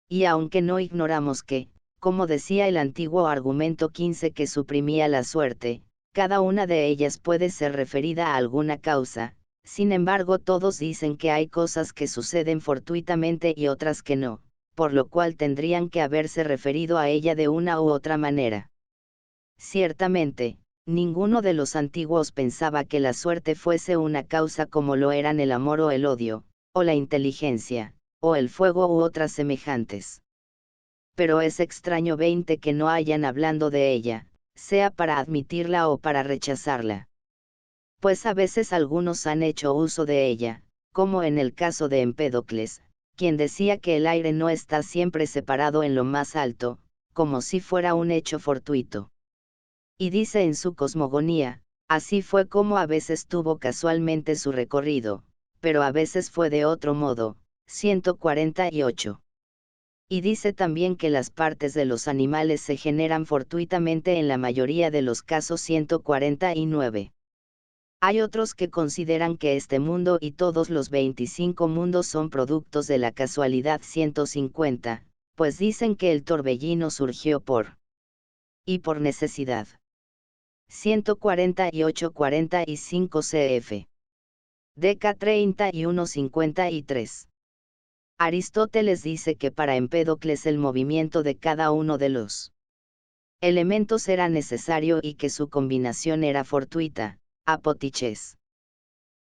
y aunque no ignoramos que, como decía el antiguo argumento 15 que suprimía la suerte, cada una de ellas puede ser referida a alguna causa, sin embargo todos dicen que hay cosas que suceden fortuitamente y otras que no, por lo cual tendrían que haberse referido a ella de una u otra manera. Ciertamente, ninguno de los antiguos pensaba que la suerte fuese una causa como lo eran el amor o el odio, o la inteligencia, o el fuego u otras semejantes. Pero es extraño 20 que no hayan hablando de ella, sea para admitirla o para rechazarla. Pues a veces algunos han hecho uso de ella, como en el caso de Empédocles, quien decía que el aire no está siempre separado en lo más alto, como si fuera un hecho fortuito. Y dice en su Cosmogonía, así fue como a veces tuvo casualmente su recorrido, pero a veces fue de otro modo. 148. Y dice también que las partes de los animales se generan fortuitamente en la mayoría de los casos. 149. Hay otros que consideran que este mundo y todos los 25 mundos son productos de la casualidad. 150, pues dicen que el torbellino surgió y por necesidad. 148-45 cf. Deca 31-53. Aristóteles dice que para Empédocles el movimiento de cada uno de los elementos era necesario y que su combinación era fortuita, apotiches.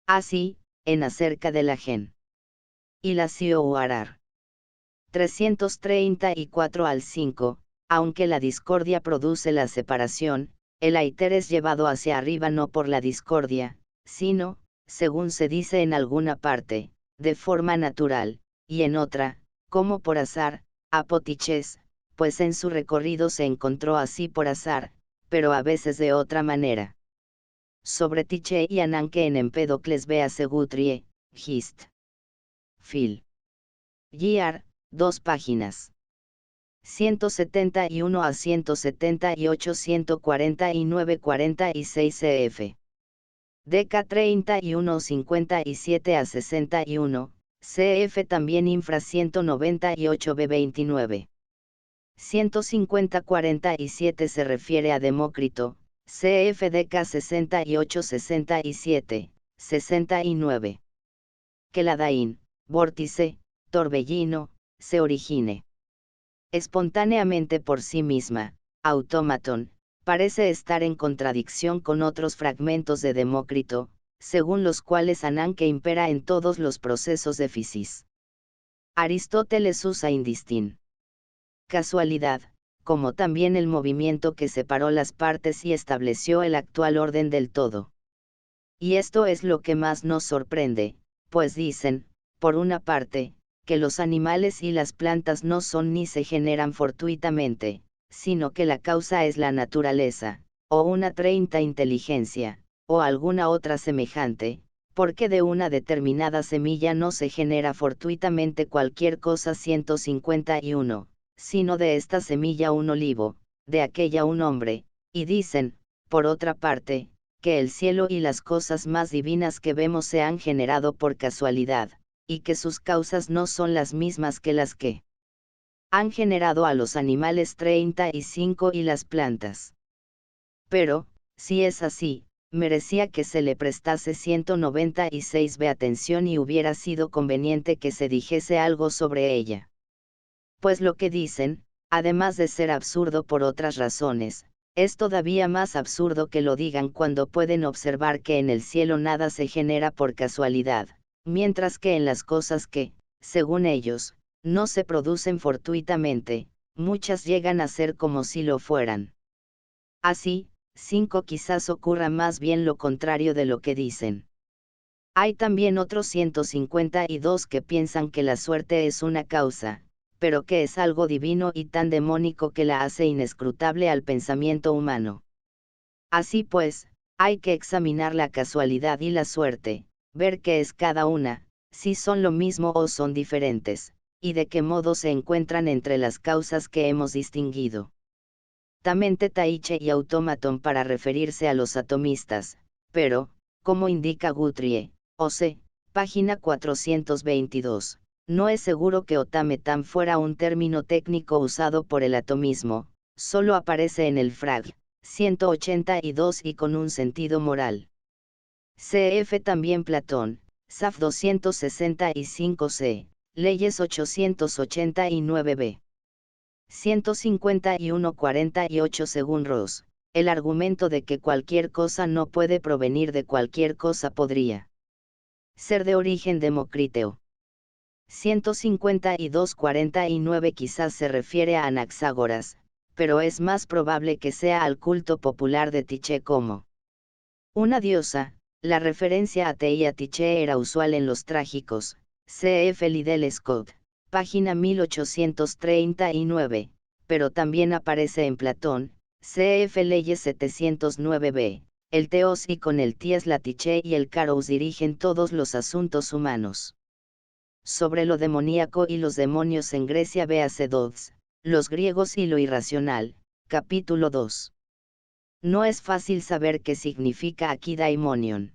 Así, en acerca de la gen. Y la Sioarar. 334 al 5, aunque la discordia produce la separación, el aiter es llevado hacia arriba no por la discordia, sino, según se dice en alguna parte, de forma natural, y en otra, como por azar, apotiches, pues en su recorrido se encontró así por azar, pero a veces de otra manera. Sobre Tiche y Ananke en Empédocles véase Gutrie, Hist. Phil. Giar, 2 páginas. 171 a 178, 149, 46 cf. Deca 31, 57 a 61, cf. También infra 198 b 29. 150, 47 se refiere a Demócrito, cf. Deca 68, 67, 69. Que la Daín, vórtice, torbellino, se origine espontáneamente por sí misma, autómaton, parece estar en contradicción con otros fragmentos de Demócrito, según los cuales Ananke impera en todos los procesos de physis. Aristóteles usa indistin casualidad, como también el movimiento que separó las partes y estableció el actual orden del todo. Y esto es lo que más nos sorprende, pues dicen, por una parte, que los animales y las plantas no son ni se generan fortuitamente, sino que la causa es la naturaleza, o una 30 inteligencia, o alguna otra semejante, porque de una determinada semilla no se genera fortuitamente cualquier cosa. 151, sino de esta semilla un olivo, de aquella un hombre, y dicen, por otra parte, que el cielo y las cosas más divinas que vemos se han generado por casualidad, y que sus causas no son las mismas que las que han generado a los animales 35 y las plantas. Pero, si es así, merecía que se le prestase 196 b atención y hubiera sido conveniente que se dijese algo sobre ella. Pues lo que dicen, además de ser absurdo por otras razones, es todavía más absurdo que lo digan cuando pueden observar que en el cielo nada se genera por casualidad, mientras que en las cosas que, según ellos, no se producen fortuitamente, muchas llegan a ser como si lo fueran. Así, 5 quizás ocurra más bien lo contrario de lo que dicen. Hay también otros 152 que piensan que la suerte es una causa, pero que es algo divino y tan demónico que la hace inescrutable al pensamiento humano. Así pues, hay que examinar la casualidad y la suerte, ver qué es cada una, si son lo mismo o son diferentes, y de qué modo se encuentran entre las causas que hemos distinguido. Tamente taiche y automaton para referirse a los atomistas, pero, como indica Guthrie, O.C., página 422, No es seguro que Otametam fuera un término técnico usado por el atomismo, solo aparece en el Frag. 182 y con un sentido moral. Cf. También Platón, Saf 265c, Leyes 889b. 151-48 según Ross, el argumento de que cualquier cosa no puede provenir de cualquier cosa podría ser de origen democriteo. 152-49 quizás se refiere a Anaxágoras, pero es más probable que sea al culto popular de Tiché como una diosa. La referencia a Teia Tiché era usual en los trágicos, cf. Liddell Scott, página 1839, pero también aparece en Platón, cf. Leyes 709b, el Teos y con el Ties la Tiché y el Caros dirigen todos los asuntos humanos. Sobre lo demoníaco y los demonios en Grecia véase Dodds, los griegos y lo irracional, capítulo 2. No es fácil saber qué significa aquí daimonion.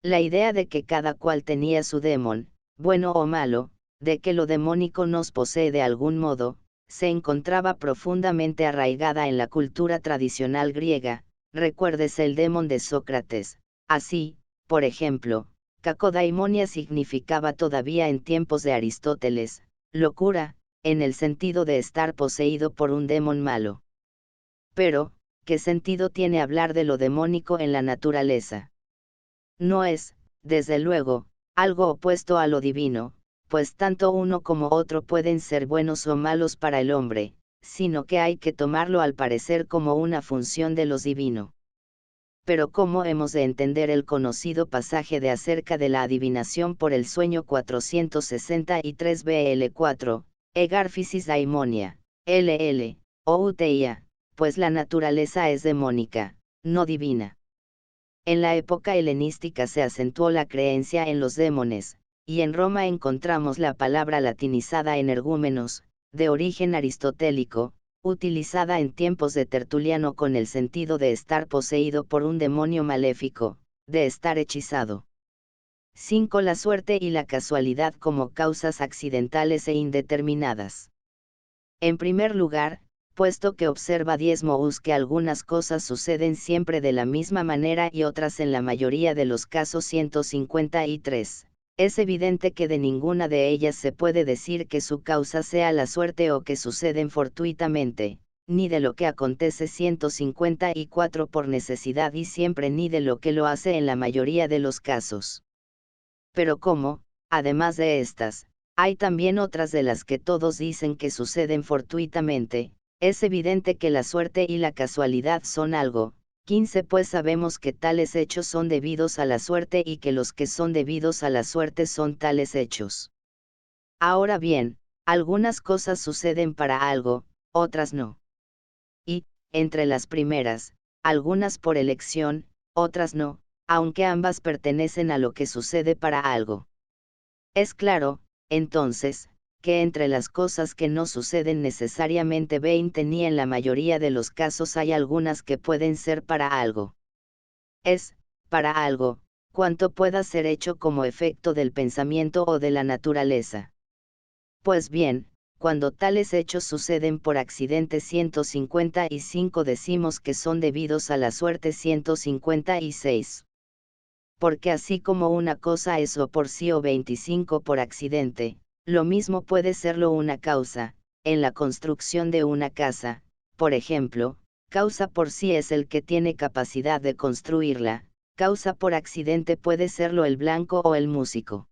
La idea de que cada cual tenía su demon, bueno o malo, de que lo demónico nos posee de algún modo, se encontraba profundamente arraigada en la cultura tradicional griega. Recuérdese el demon de Sócrates. Así, por ejemplo, cacodaimonia significaba todavía en tiempos de Aristóteles, locura, en el sentido de estar poseído por un demon malo. Pero, ¿qué sentido tiene hablar de lo demónico en la naturaleza? No es, desde luego, algo opuesto a lo divino, pues tanto uno como otro pueden ser buenos o malos para el hombre, sino que hay que tomarlo al parecer como una función de lo divino. Pero ¿cómo hemos de entender el conocido pasaje de acerca de la adivinación por el sueño 463 BL4, Egarphysis daimonia, LL, o Uteia, pues la naturaleza es demónica, no divina? En la época helenística se acentuó la creencia en los demones, y en Roma encontramos la palabra latinizada energúmenos, de origen aristotélico, utilizada en tiempos de Tertuliano con el sentido de estar poseído por un demonio maléfico, de estar hechizado. 5. La suerte y la casualidad como causas accidentales e indeterminadas. En primer lugar, puesto que observa Diezmous que algunas cosas suceden siempre de la misma manera y otras en la mayoría de los casos 153, es evidente que de ninguna de ellas se puede decir que su causa sea la suerte o que suceden fortuitamente, ni de lo que acontece 154 por necesidad y siempre ni de lo que lo hace en la mayoría de los casos. Pero como, además de estas, hay también otras de las que todos dicen que suceden fortuitamente, es evidente que la suerte y la casualidad son algo. 15. Pues sabemos que tales hechos son debidos a la suerte y que los que son debidos a la suerte son tales hechos. Ahora bien, algunas cosas suceden para algo, otras no. Y, entre las primeras, algunas por elección, otras no, aunque ambas pertenecen a lo que sucede para algo. Es claro, entonces, que entre las cosas que no suceden necesariamente 20 ni en la mayoría de los casos hay algunas que pueden ser para algo. Es, para algo, cuanto pueda ser hecho como efecto del pensamiento o de la naturaleza. Pues bien, cuando tales hechos suceden por accidente 155 decimos que son debidos a la suerte 156. Porque así como una cosa es o por sí o 25 por accidente, lo mismo puede serlo una causa. En la construcción de una casa, por ejemplo, causa por sí es el que tiene capacidad de construirla, causa por accidente puede serlo el blanco o el músico.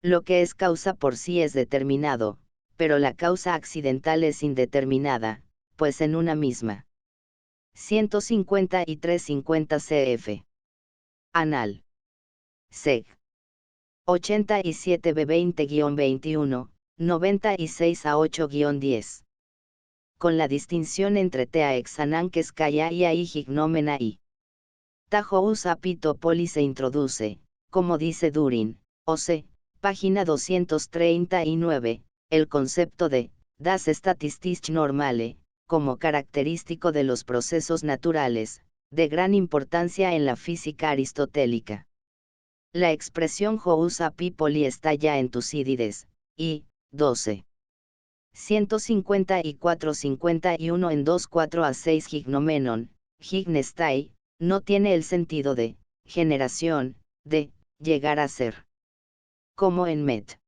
Lo que es causa por sí es determinado, pero la causa accidental es indeterminada, pues en una misma. 153-50 cf. Anal. Seg. 87 B20-21, 96 a 8-10. Con la distinción entre tea exananquescaya y aigignomena y tajous apitopoli se introduce, como dice Durin, o.c., página 239, el concepto de das Statistisch normale, como característico de los procesos naturales, de gran importancia en la física aristotélica. La expresión Jous apipoli está ya en Tucídides, y 12. 154-51 en 2-4 a 6 Gignomenon, Gignestai, no tiene el sentido de generación, de llegar a ser. Como en Met.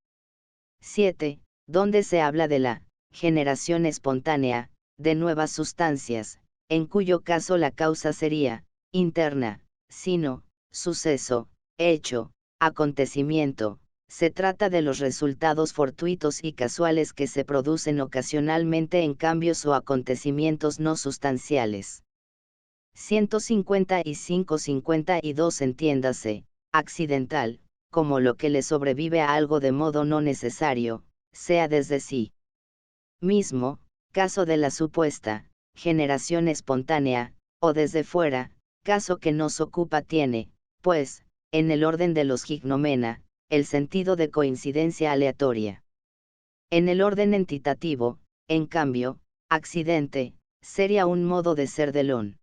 7, donde se habla de la generación espontánea, de nuevas sustancias, en cuyo caso la causa sería interna, sino suceso, hecho, acontecimiento. Se trata de los resultados fortuitos y casuales que se producen ocasionalmente en cambios o acontecimientos no sustanciales. 155-52 entiéndase, accidental, como lo que le sobrevive a algo de modo no necesario, sea desde sí mismo, caso de la supuesta generación espontánea, o desde fuera, caso que nos ocupa tiene, pues, en el orden de los gignomena, el sentido de coincidencia aleatoria. En el orden entitativo, en cambio, accidente, sería un modo de ser del on.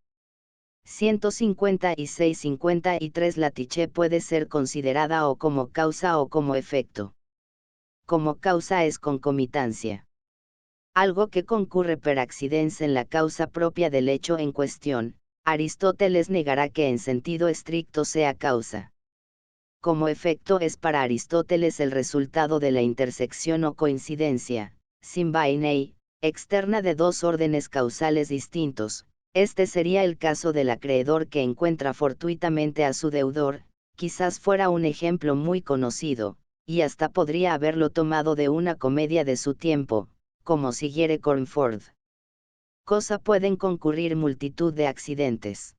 156-53 La tiché puede ser considerada o como causa o como efecto. Como causa es concomitancia. Algo que concurre per accidens en la causa propia del hecho en cuestión, Aristóteles negará que en sentido estricto sea causa. Como efecto es para Aristóteles el resultado de la intersección o coincidencia, symbione, externa de dos órdenes causales distintos. Este sería el caso del acreedor que encuentra fortuitamente a su deudor, quizás fuera un ejemplo muy conocido, y hasta podría haberlo tomado de una comedia de su tiempo, como siguiere Cornford. Cosa pueden concurrir multitud de accidentes.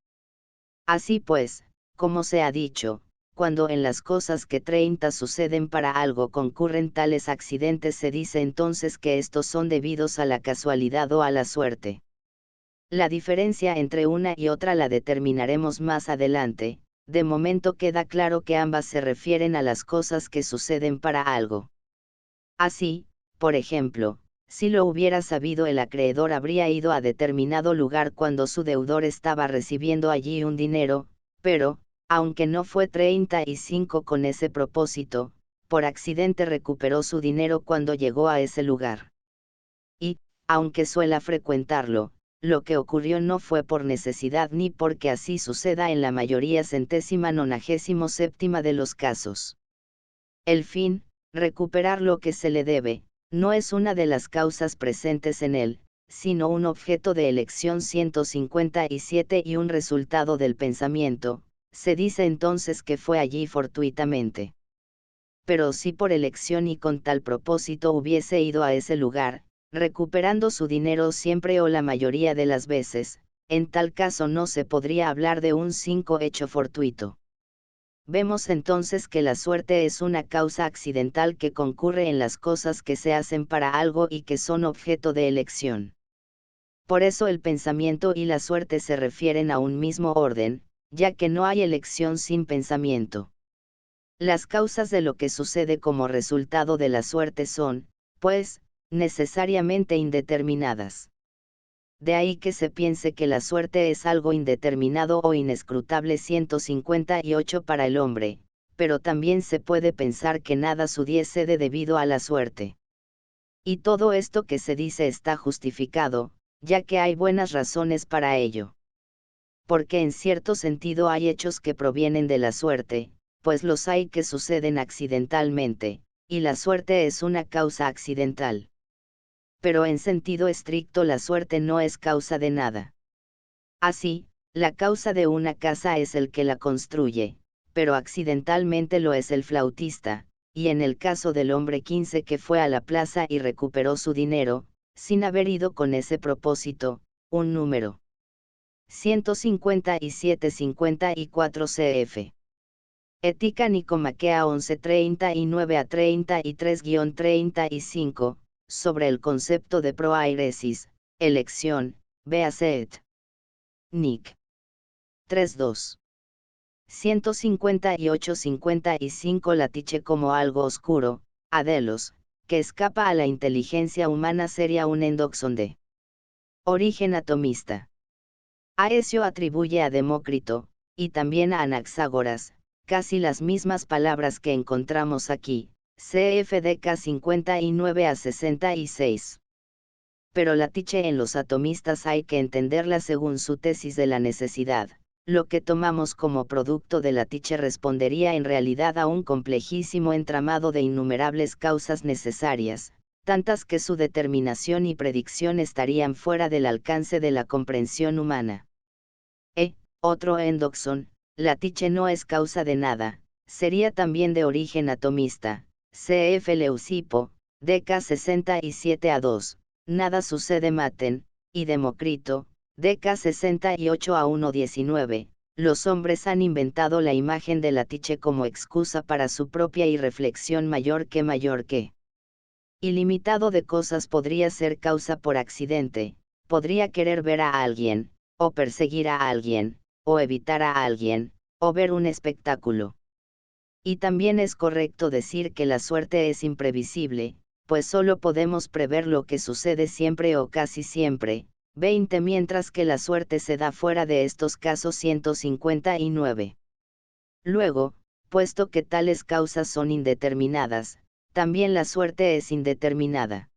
Así pues, como se ha dicho, cuando en las cosas que 30 suceden para algo concurren tales accidentes se dice entonces que estos son debidos a la casualidad o a la suerte. La diferencia entre una y otra la determinaremos más adelante, de momento queda claro que ambas se refieren a las cosas que suceden para algo. Así, por ejemplo, si lo hubiera sabido el acreedor habría ido a determinado lugar cuando su deudor estaba recibiendo allí un dinero, pero, aunque no fue 35 con ese propósito, por accidente recuperó su dinero cuando llegó a ese lugar. Y, aunque suela frecuentarlo, lo que ocurrió no fue por necesidad ni porque así suceda en la mayoría 197ª de los casos. El fin, recuperar lo que se le debe, no es una de las causas presentes en él, sino un objeto de elección 157 y un resultado del pensamiento. Se dice entonces que fue allí fortuitamente. Pero si por elección y con tal propósito hubiese ido a ese lugar, recuperando su dinero siempre o la mayoría de las veces, en tal caso no se podría hablar de un 5 hecho fortuito. Vemos entonces que la suerte es una causa accidental que concurre en las cosas que se hacen para algo y que son objeto de elección. Por eso el pensamiento y la suerte se refieren a un mismo orden, ya que no hay elección sin pensamiento. Las causas de lo que sucede como resultado de la suerte son, pues, necesariamente indeterminadas. De ahí que se piense que la suerte es algo indeterminado o inescrutable 158 para el hombre, pero también se puede pensar que nada sucede debido a la suerte. Y todo esto que se dice está justificado, ya que hay buenas razones para ello. Porque en cierto sentido hay hechos que provienen de la suerte, pues los hay que suceden accidentalmente, y la suerte es una causa accidental. Pero en sentido estricto la suerte no es causa de nada. Así, la causa de una casa es el que la construye, pero accidentalmente lo es el flautista, y en el caso del hombre 15 que fue a la plaza y recuperó su dinero, sin haber ido con ese propósito, un número. 157-54 cf. Ética Nicomaquea 11:39 a 33-35, sobre el concepto de proairesis, elección, véase et. Nic. 3.2. 158-55 La tiche como algo oscuro, adelos, que escapa a la inteligencia humana sería un endoxon de origen atomista. Aesio atribuye a Demócrito, y también a Anaxágoras, casi las mismas palabras que encontramos aquí, CFDK 59 a 66. Pero la Tiche en los atomistas hay que entenderla según su tesis de la necesidad. Lo que tomamos como producto de la Tiche respondería en realidad a un complejísimo entramado de innumerables causas necesarias, tantas que su determinación y predicción estarían fuera del alcance de la comprensión humana. Otro Endoxon, la Tiche no es causa de nada, sería también de origen atomista, cf. Leucipo, DK 67 a 2, nada sucede maten, y Demócrito, DK 68 a 1:19, los hombres han inventado la imagen de la Tiche como excusa para su propia irreflexión mayor que. Ilimitado de cosas podría ser causa por accidente, podría querer ver a alguien, o perseguir a alguien, o evitar a alguien, o ver un espectáculo. Y también es correcto decir que la suerte es imprevisible, pues solo podemos prever lo que sucede siempre o casi siempre. 20 Mientras que la suerte se da fuera de estos casos 159. Luego, puesto que tales causas son indeterminadas, también la suerte es indeterminada.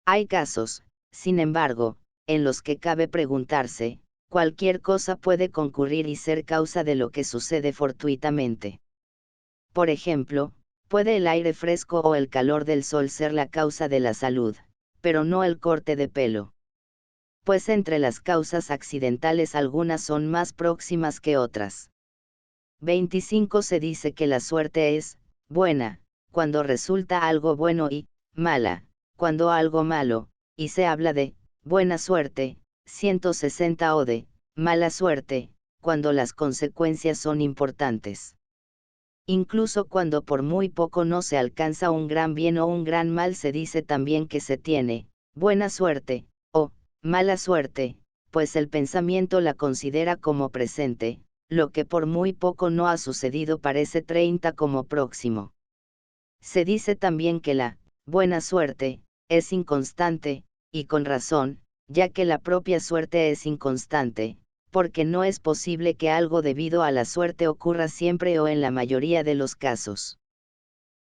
Hay casos, sin embargo, en los que cabe preguntarse, cualquier cosa puede concurrir y ser causa de lo que sucede fortuitamente. Por ejemplo, puede el aire fresco o el calor del sol ser la causa de la salud, pero no el corte de pelo. Pues entre las causas accidentales algunas son más próximas que otras. 25 Se dice que la suerte es buena, cuando resulta algo bueno y mala, cuando algo malo, y se habla de buena suerte, 160 o de mala suerte, cuando las consecuencias son importantes. Incluso cuando por muy poco no se alcanza un gran bien o un gran mal se dice también que se tiene buena suerte, o mala suerte, pues el pensamiento la considera como presente, lo que por muy poco no ha sucedido parece 30 como próximo. Se dice también que la buena suerte es inconstante, y con razón, ya que la propia suerte es inconstante, porque no es posible que algo debido a la suerte ocurra siempre o en la mayoría de los casos.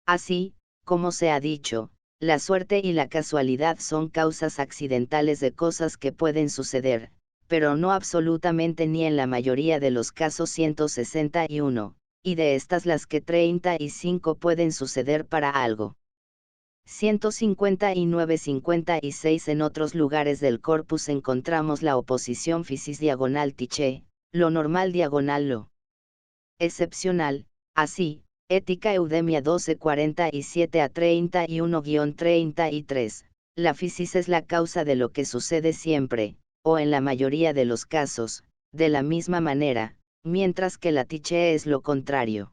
Así, como se ha dicho, la suerte y la casualidad son causas accidentales de cosas que pueden suceder, pero no absolutamente ni en la mayoría de los casos 161, y de estas las que 35 pueden suceder para algo. 159-56 En otros lugares del corpus encontramos la oposición physis diagonal Tiche, lo normal diagonal lo excepcional, así, Ética Eudemia 12:47 a 31-33, la physis es la causa de lo que sucede siempre, o en la mayoría de los casos, de la misma manera, mientras que la Tiche es lo contrario.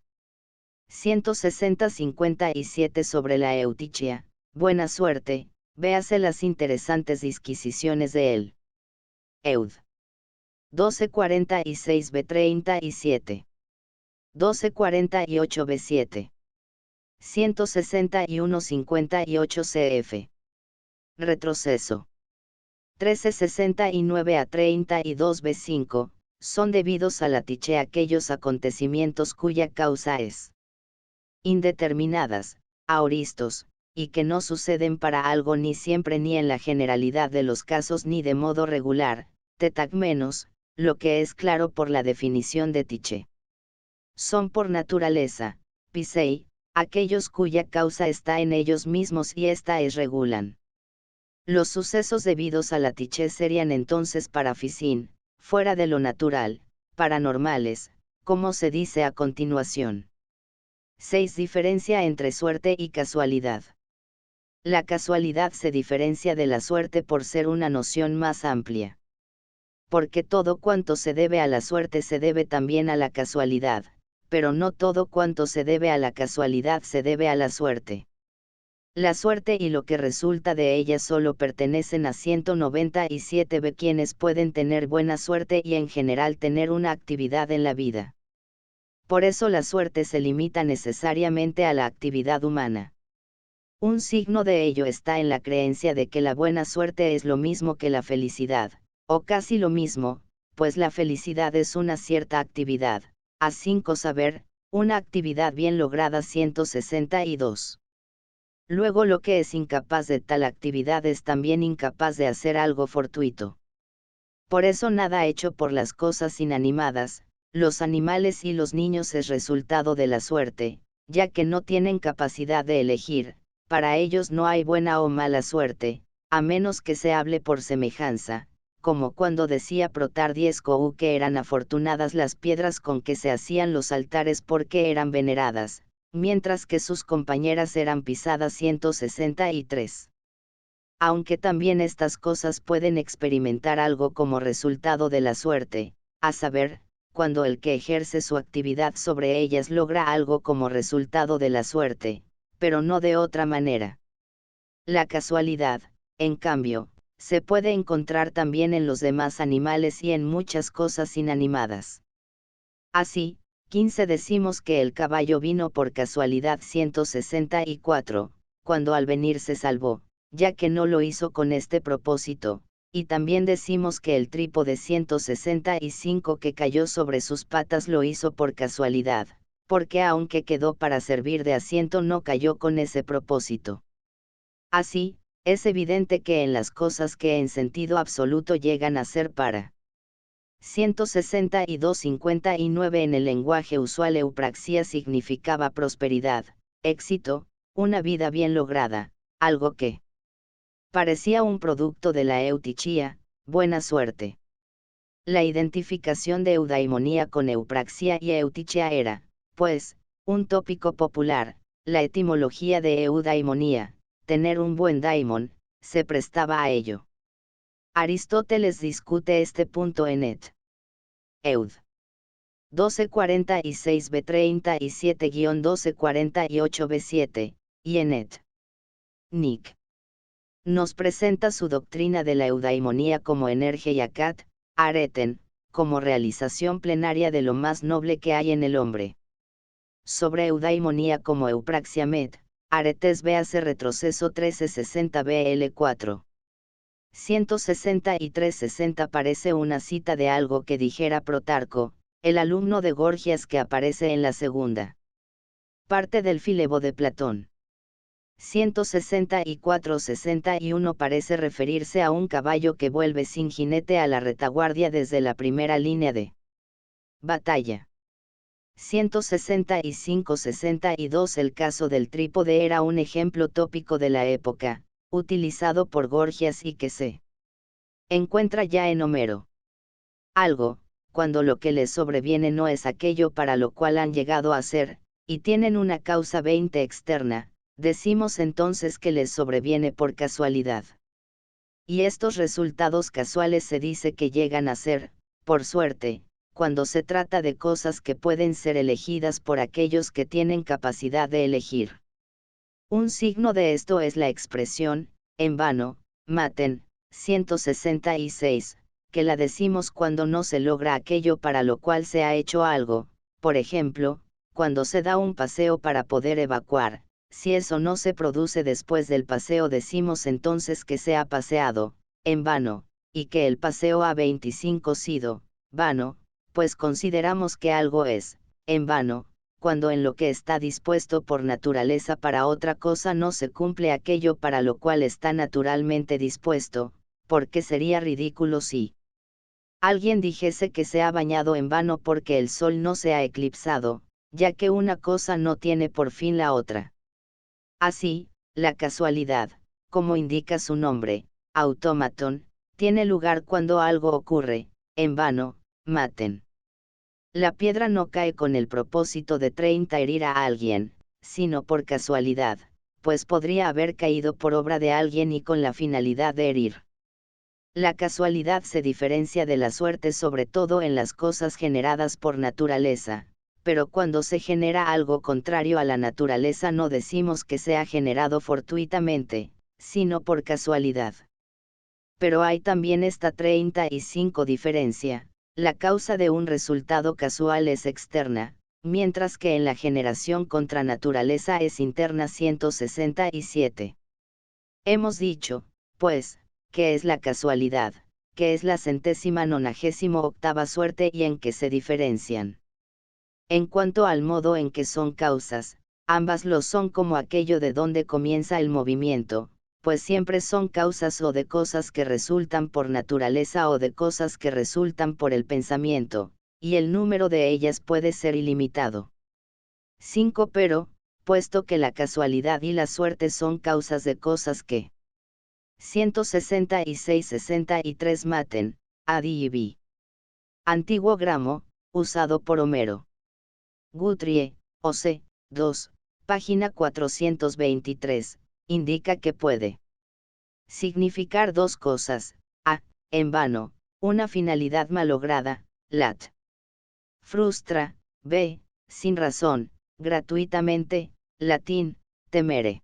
160-57 Sobre la eutichia, buena suerte, véase las interesantes disquisiciones de él. Eud. 1246b37. 1248b7. 161-58 cf. Retroceso. 1369 a 32b5, son debidos a la Tiche aquellos acontecimientos cuya causa es indeterminadas, aoristos, y que no suceden para algo ni siempre ni en la generalidad de los casos ni de modo regular, tetac menos, lo que es claro por la definición de Tiche. Son por naturaleza, pisei, aquellos cuya causa está en ellos mismos y ésta es regulan. Los sucesos debidos a la Tiche serían entonces para physin, fuera de lo natural, paranormales, como se dice a continuación. 6 Diferencia entre suerte y casualidad. La casualidad se diferencia de la suerte por ser una noción más amplia. Porque todo cuanto se debe a la suerte se debe también a la casualidad, pero no todo cuanto se debe a la casualidad se debe a la suerte. La suerte y lo que resulta de ella solo pertenecen a 197b quienes pueden tener buena suerte y en general tener una actividad en la vida. Por eso la suerte se limita necesariamente a la actividad humana. Un signo de ello está en la creencia de que la buena suerte es lo mismo que la felicidad, o casi lo mismo, pues la felicidad es una cierta actividad, a 5 Saber, una actividad bien lograda 162. Luego lo que es incapaz de tal actividad es también incapaz de hacer algo fortuito. Por eso nada hecho por las cosas inanimadas, los animales y los niños es resultado de la suerte, ya que no tienen capacidad de elegir, para ellos no hay buena o mala suerte, a menos que se hable por semejanza, como cuando decía Protardiesco que eran afortunadas las piedras con que se hacían los altares porque eran veneradas, mientras que sus compañeras eran pisadas 163. Aunque también estas cosas pueden experimentar algo como resultado de la suerte, a saber, cuando el que ejerce su actividad sobre ellas logra algo como resultado de la suerte, pero no de otra manera. La casualidad, en cambio, se puede encontrar también en los demás animales y en muchas cosas inanimadas. Así, 15 decimos que el caballo vino por casualidad 164, cuando al venir se salvó, ya que no lo hizo con este propósito, y también decimos que el trípode 165 que cayó sobre sus patas lo hizo por casualidad, porque aunque quedó para servir de asiento no cayó con ese propósito. Así, es evidente que en las cosas que en sentido absoluto llegan a ser para 162-59 en el lenguaje usual eupraxia significaba prosperidad, éxito, una vida bien lograda, algo que parecía un producto de la eutichía, buena suerte. La identificación de eudaimonía con eupraxia y eutichia era, pues, un tópico popular. La etimología de eudaimonía, tener un buen daimon, se prestaba a ello. Aristóteles discute este punto en et. Eud. 1246b37-1248b7, y en et. Nick. Nos presenta su doctrina de la eudaimonía como energe y acat, areten, como realización plenaria de lo más noble que hay en el hombre. Sobre eudaimonía como eupraxia met, aretes véase retroceso 1360 BL4. 163-60 parece una cita de algo que dijera Protarco, el alumno de Gorgias que aparece en la segunda parte del Filebo de Platón. 164-61 parece referirse a un caballo que vuelve sin jinete a la retaguardia desde la primera línea de batalla. 165-62 El caso del trípode era un ejemplo tópico de la época, utilizado por Gorgias y que se encuentra ya en Homero. Algo, cuando lo que les sobreviene no es aquello para lo cual han llegado a ser, y tienen una causa 20 externa, decimos entonces que les sobreviene por casualidad. Y estos resultados casuales se dice que llegan a ser, por suerte, cuando se trata de cosas que pueden ser elegidas por aquellos que tienen capacidad de elegir. Un signo de esto es la expresión, en vano, maten, 166, que la decimos cuando no se logra aquello para lo cual se ha hecho algo, por ejemplo, cuando se da un paseo para poder evacuar. Si eso no se produce después del paseo decimos entonces que se ha paseado, en vano, y que el paseo ha 25 sido, vano, pues consideramos que algo es, en vano, cuando en lo que está dispuesto por naturaleza para otra cosa no se cumple aquello para lo cual está naturalmente dispuesto, porque sería ridículo si alguien dijese que se ha bañado en vano porque el sol no se ha eclipsado, ya que una cosa no tiene por fin la otra. Así, la casualidad, como indica su nombre, autómaton, tiene lugar cuando algo ocurre, en vano, maten. La piedra no cae con el propósito de 30 herir a alguien, sino por casualidad, pues podría haber caído por obra de alguien y con la finalidad de herir. La casualidad se diferencia de la suerte sobre todo en las cosas generadas por naturaleza, pero cuando se genera algo contrario a la naturaleza no decimos que sea generado fortuitamente, sino por casualidad. Pero hay también esta 35 diferencia, la causa de un resultado casual es externa, mientras que en la generación contra naturaleza es interna 167. Hemos dicho, pues, que es la casualidad, que es la 198ª suerte y en que se diferencian. En cuanto al modo en que son causas, Ambas lo son como aquello de donde comienza el movimiento, pues siempre son causas o de cosas que resultan por naturaleza o de cosas que resultan por el pensamiento, y el número de ellas puede ser ilimitado. 5. Pero, puesto que la casualidad y la suerte son causas de cosas que 166-63 maten, Adi y B. Antiguo gramo, usado por Homero. Guthrie, O.C., 2, página 423, indica que puede significar dos cosas: a, en vano, una finalidad malograda, lat. Frustra, b, sin razón, gratuitamente, latín, temere.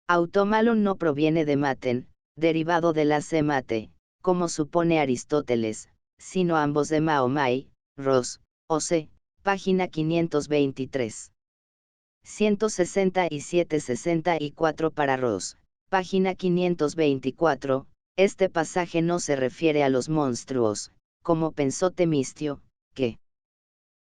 Automalo no proviene de maten, derivado de la se mate, como supone Aristóteles, sino ambos de Mahomai, Ross, O.C., página 523. 167-64 para Ross, página 524, este pasaje no se refiere a los monstruos, como pensó Temistio, que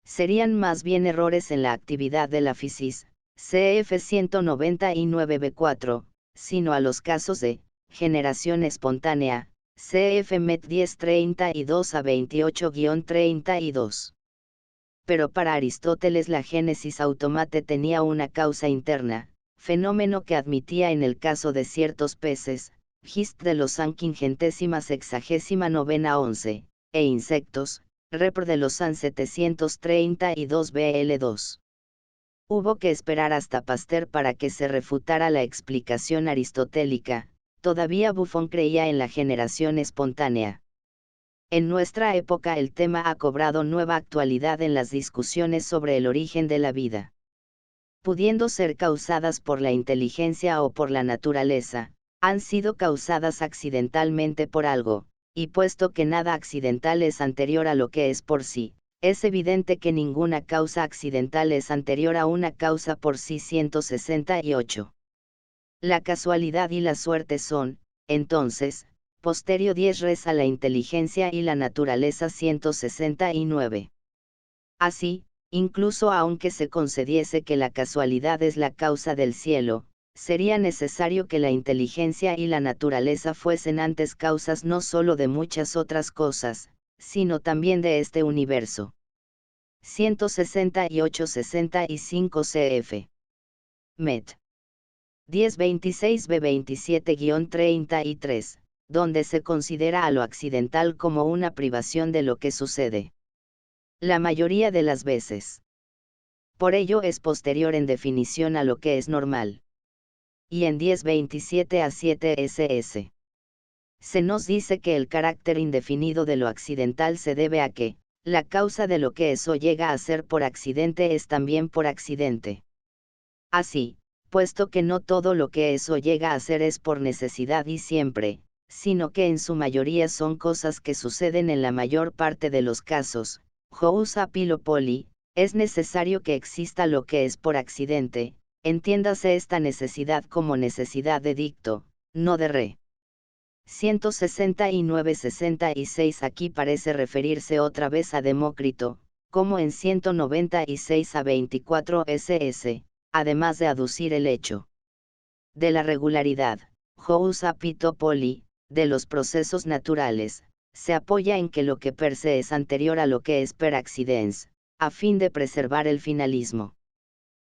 serían más bien errores en la actividad de la fisis, cf 199b4, sino a los casos de generación espontánea, cf Met 1032 a 28-32. Pero para Aristóteles la génesis automate tenía una causa interna, fenómeno que admitía en el caso de ciertos peces, Gist de los An 569-11, e insectos, Repr de los An 732 BL2. Hubo que esperar hasta Pasteur para que se refutara la explicación aristotélica. Todavía Buffon creía en la generación espontánea. En nuestra época el tema ha cobrado nueva actualidad en las discusiones sobre el origen de la vida. Pudiendo ser causadas por la inteligencia o por la naturaleza, han sido causadas accidentalmente por algo, y puesto que nada accidental es anterior a lo que es por sí, es evidente que ninguna causa accidental es anterior a una causa por sí. 168. La casualidad y la suerte son, entonces, posterio 10 res a la inteligencia y la naturaleza. 169. Así, incluso aunque se concediese que la casualidad es la causa del cielo, sería necesario que la inteligencia y la naturaleza fuesen antes causas no sólo de muchas otras cosas, sino también de este universo. 168-65 cf. Met. 1026b27-33, donde se considera a lo accidental como una privación de lo que sucede. La mayoría de las veces. Por ello es posterior en definición a lo que es normal. Y en 1027-7 ss. Se nos dice que el carácter indefinido de lo accidental se debe a que, la causa de lo que eso llega a ser por accidente es también por accidente. Así, puesto que no todo lo que eso llega a ser es por necesidad y siempre, sino que en su mayoría son cosas que suceden en la mayor parte de los casos, Jous apilopoli, es necesario que exista lo que es por accidente, entiéndase esta necesidad como necesidad de dicto, no de re. 169-66 aquí parece referirse otra vez a Demócrito, como en 196-24 ss, además de aducir el hecho de la regularidad, Jous apitopoli, de los procesos naturales, se apoya en que lo que per se es anterior a lo que es per accidens, a fin de preservar el finalismo.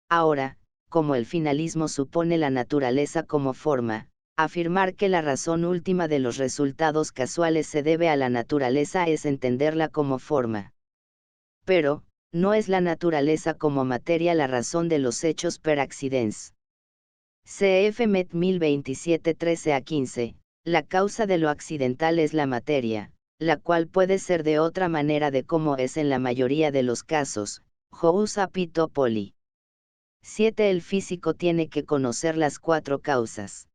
Ahora, como el finalismo supone la naturaleza como forma, afirmar que la razón última de los resultados casuales se debe a la naturaleza es entenderla como forma. Pero, no es la naturaleza como materia la razón de los hechos per accidens. Cf. Met 1027-13-15, la causa de lo accidental es la materia, la cual puede ser de otra manera de como es en la mayoría de los casos, Jous apitopoli. 7. El físico tiene que conocer las cuatro causas.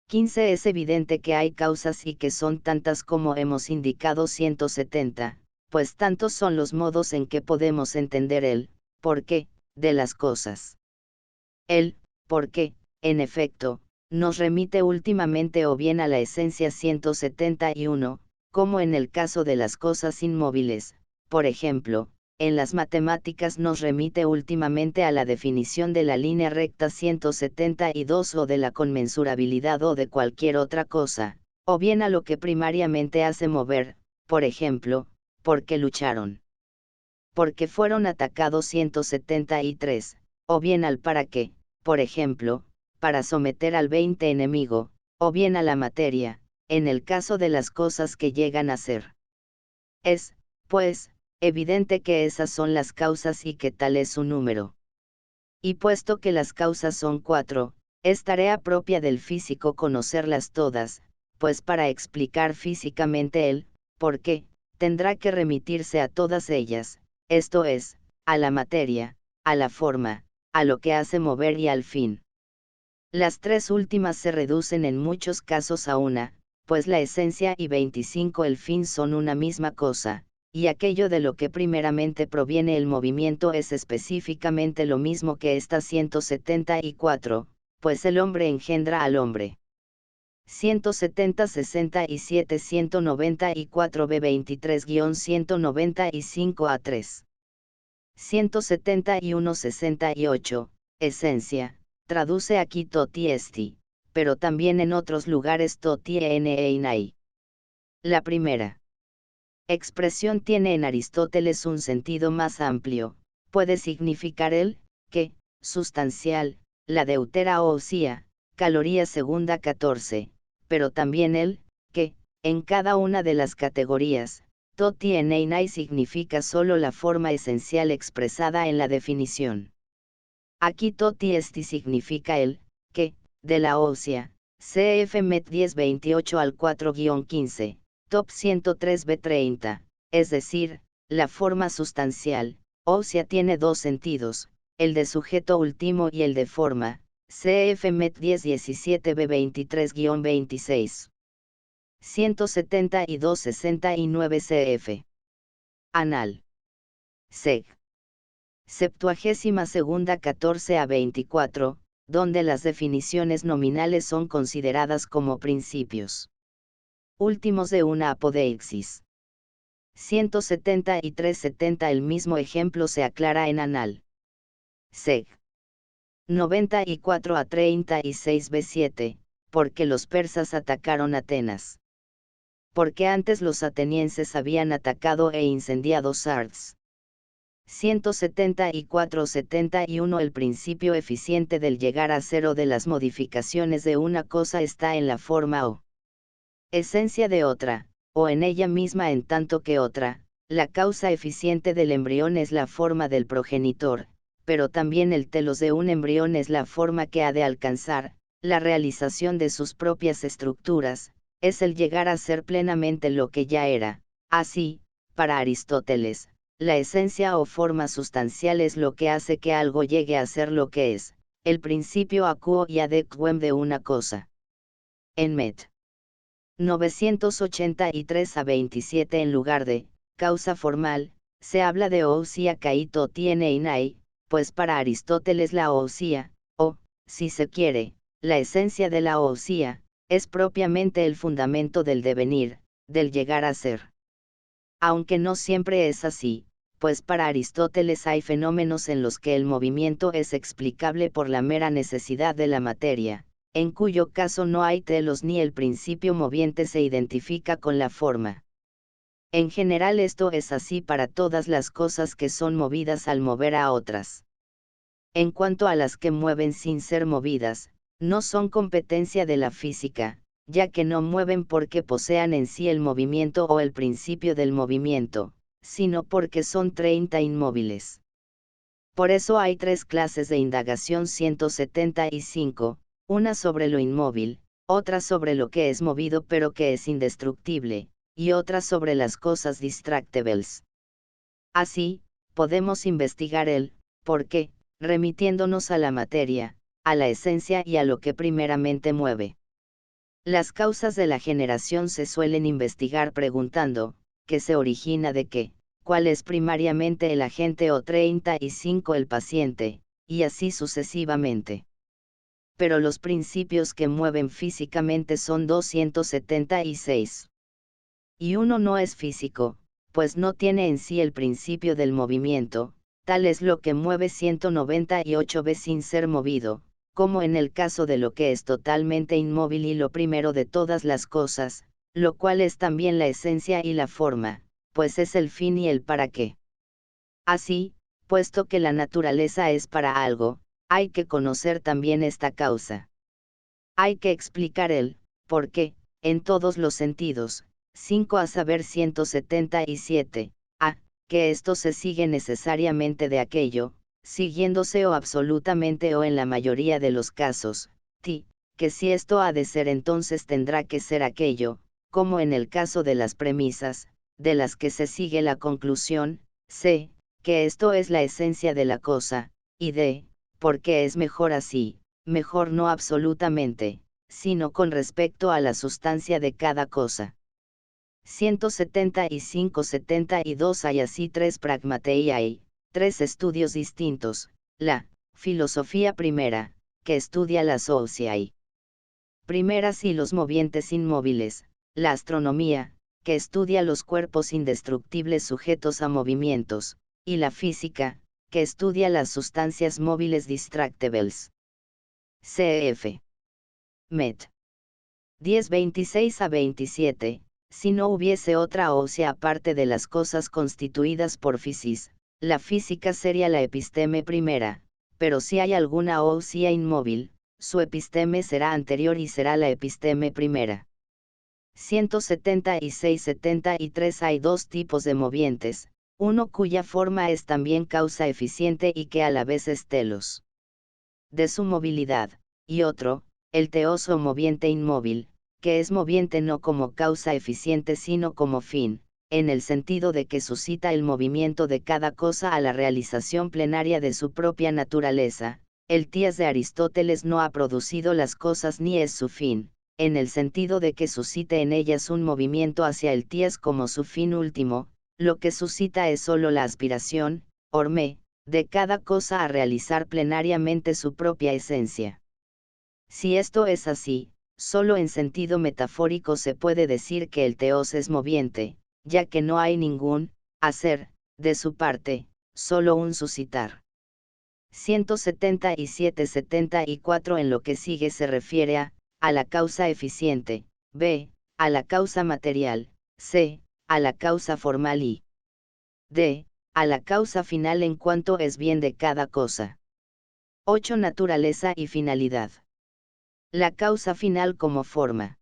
15. Es evidente que hay causas y que son tantas como hemos indicado. 170, pues tantos son los modos en que podemos entender el por qué de las cosas. El por qué, en efecto, nos remite últimamente o bien a la esencia. 171, como en el caso de las cosas inmóviles, por ejemplo, en las matemáticas nos remite últimamente a la definición de la línea recta 172 o de la conmensurabilidad o de cualquier otra cosa, o bien a lo que primariamente hace mover, por ejemplo, porque lucharon. Porque fueron atacados 173, o bien al para qué, por ejemplo, para someter al 20 enemigo, o bien a la materia, en el caso de las cosas que llegan a ser. Es, pues, evidente que esas son las causas y que tal es su número. Y puesto que las causas son 4, es tarea propia del físico conocerlas todas, pues para explicar físicamente el por qué, tendrá que remitirse a todas ellas, esto es, a la materia, a la forma, a lo que hace mover y al fin. Las tres últimas se reducen en muchos casos a una, pues la esencia y 25 el fin son una misma cosa, y aquello de lo que primeramente proviene el movimiento es específicamente lo mismo que esta 174, pues el hombre engendra al hombre. 170 67 194 B23-195 A3. 171 68, esencia, traduce aquí toti esti, pero también en otros lugares toti einai. La primera expresión tiene en Aristóteles un sentido más amplio, puede significar el, que, sustancial, la deutera o ousia, caloría segunda 14, pero también el, que, en cada una de las categorías, toti einai significa solo la forma esencial expresada en la definición. Aquí toti esti significa el, que, de la ósea, cf. Met 1028 al 4-15. Top 103b30, es decir, la forma sustancial, ósea tiene dos sentidos, el de sujeto último y el de forma, cf. Met 1017b23-26. 172-69 cf. Anal. Seg. 72 14 a 24, donde las definiciones nominales son consideradas como principios últimos de una apodeixis. 173-70 el mismo ejemplo se aclara en Anal. Seg. 94 a 36 b7, porque los persas atacaron Atenas. Porque antes los atenienses habían atacado e incendiado Sardes. 174-71 el principio eficiente del llegar a cero de las modificaciones de una cosa está en la forma o esencia de otra, o en ella misma en tanto que otra. La causa eficiente del embrión es la forma del progenitor, pero también el telos de un embrión es la forma que ha de alcanzar, la realización de sus propias estructuras, es el llegar a ser plenamente lo que ya era. Así, para Aristóteles, la esencia o forma sustancial es lo que hace que algo llegue a ser lo que es, el principio acuo y adequem de una cosa. En Met. 983 a 27 en lugar de causa formal, se habla de ousia kai toti einai, pues para Aristóteles la ousia, o, si se quiere, la esencia de la ousia, es propiamente el fundamento del devenir, del llegar a ser. Aunque no siempre es así, pues para Aristóteles hay fenómenos en los que el movimiento es explicable por la mera necesidad de la materia, en cuyo caso no hay telos ni el principio moviente se identifica con la forma. En general esto es así para todas las cosas que son movidas al mover a otras. En cuanto a las que mueven sin ser movidas, no son competencia de la física, ya que no mueven porque posean en sí el movimiento o el principio del movimiento, sino porque son 30 inmóviles. Por eso hay tres clases de indagación 175, una sobre lo inmóvil, otra sobre lo que es movido pero que es indestructible, y otra sobre las cosas distractables. Así, podemos investigar el por qué, remitiéndonos a la materia, a la esencia y a lo que primeramente mueve. Las causas de la generación se suelen investigar preguntando, ¿qué se origina de qué? ¿Cuál es primariamente el agente o 35 el paciente? Y así sucesivamente. Pero los principios que mueven físicamente son 276. Y uno no es físico, pues no tiene en sí el principio del movimiento, tal es lo que mueve 198b sin ser movido, como en el caso de lo que es totalmente inmóvil y lo primero de todas las cosas, lo cual es también la esencia y la forma, pues es el fin y el para qué. Así, puesto que la naturaleza es para algo, hay que conocer también esta causa. Hay que explicar el por qué, en todos los sentidos. 5 a saber 177, a, que esto se sigue necesariamente de aquello, siguiéndose o absolutamente o en la mayoría de los casos, ti, que si esto ha de ser entonces tendrá que ser aquello, como en el caso de las premisas, de las que se sigue la conclusión, c, que esto es la esencia de la cosa, y d, porque es mejor así, mejor no absolutamente, sino con respecto a la sustancia de cada cosa. 175-72 hay así tres pragmateiae, tres estudios distintos: la filosofía primera, que estudia las ousiae primeras y los movientes inmóviles; la astronomía, que estudia los cuerpos indestructibles sujetos a movimientos; y la física, que estudia las sustancias móviles distractables. Cf. Met. 10:26 a 27. Si no hubiese otra ousia aparte de las cosas constituidas por physis, la física sería la episteme primera, pero si hay alguna ousia inmóvil, su episteme será anterior y será la episteme primera. 176-73 Hay dos tipos de movientes, uno cuya forma es también causa eficiente y que a la vez es telos de su movilidad, y otro, el teos o moviente inmóvil, que es moviente no como causa eficiente sino como fin, en el sentido de que suscita el movimiento de cada cosa a la realización plenaria de su propia naturaleza. El tías de Aristóteles no ha producido las cosas ni es su fin, en el sentido de que suscite en ellas un movimiento hacia el tías como su fin último, lo que suscita es sólo la aspiración, orme, de cada cosa a realizar plenariamente su propia esencia. Si esto es así, solo en sentido metafórico se puede decir que el teos es moviente, ya que no hay ningún hacer de su parte, solo un suscitar. 177-74 En lo que sigue se refiere a la causa eficiente, b, a la causa material, c, a la causa formal y d, a la causa final en cuanto es bien de cada cosa. 8 Naturaleza y finalidad. La causa final como forma.